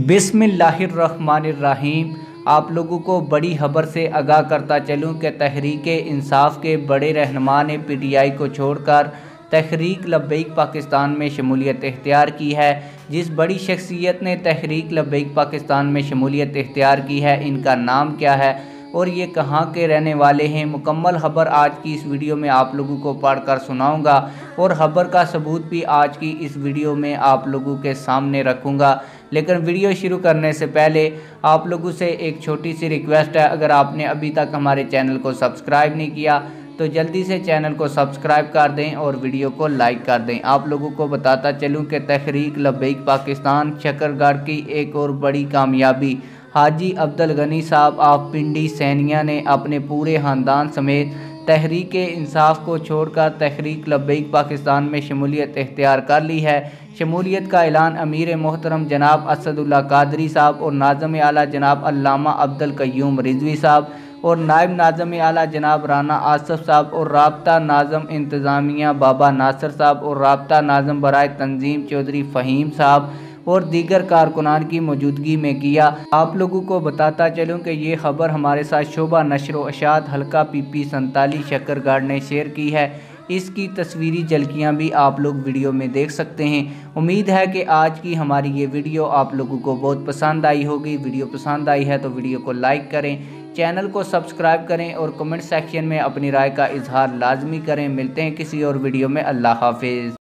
बिस्मिल्लाहिर्रहमानिर्रहीम। आप लोगों को बड़ी खबर से आगाह करता चलूं कि तहरीक इंसाफ के बड़े रहनुमा ने पीटीआई को छोड़कर तहरीक लब्बैक पाकिस्तान में शमूलियत इख्तियार की है। जिस बड़ी शख्सियत ने तहरीक लब्बैक पाकिस्तान में शमूलियत इख्तियार की है, इनका नाम क्या है और ये कहाँ के रहने वाले हैं, मुकम्मल खबर आज की इस वीडियो में आप लोगों को पढ़कर सुनाऊंगा और खबर का सबूत भी आज की इस वीडियो में आप लोगों के सामने रखूंगा। लेकिन वीडियो शुरू करने से पहले आप लोगों से एक छोटी सी रिक्वेस्ट है, अगर आपने अभी तक हमारे चैनल को सब्सक्राइब नहीं किया तो जल्दी से चैनल को सब्सक्राइब कर दें और वीडियो को लाइक कर दें। आप लोगों को बताता चलूं कि तहरीक लब्बैक पाकिस्तान शकरगढ़ की एक और बड़ी कामयाबी, हाजी अब्दुल गनी साहब ऑफ पिंडी सैनिया ने अपने पूरे ख़ानदान समेत तहरीक इंसाफ को छोड़कर तहरीक लब्बैक पाकिस्तान में शमूलियत इख्तियार कर ली है। शमूलियत का ऐलान अमीर मोहतरम जनाब असदुल्ला कादरी साहब और नाज़िम आला जनाब अल्लामा अब्दुल कय्यूम रिजवी साहब और नायब नाज़िम आला जनाब राना आसफ साहब और राब्ता नाज़िम इंतज़ामिया बाबा नासिर साहब और राब्ता नाज़िम बराए तंजीम चौधरी फ़हीम साहब और दीगर कारकुनान की मौजूदगी में किया। आप लोगों को बताता चलूं कि ये खबर हमारे साथ शोभा नशर व इशाअत हल्का PP 47 शकरगढ़ ने शेयर की है। इसकी तस्वीरी झलकियाँ भी आप लोग वीडियो में देख सकते हैं। उम्मीद है कि आज की हमारी ये वीडियो आप लोगों को बहुत पसंद आई होगी। वीडियो पसंद आई है तो वीडियो को लाइक करें, चैनल को सब्सक्राइब करें और कमेंट सेक्शन में अपनी राय का इजहार लाजमी करें। मिलते हैं किसी और वीडियो में। अल्लाह हाफिज़।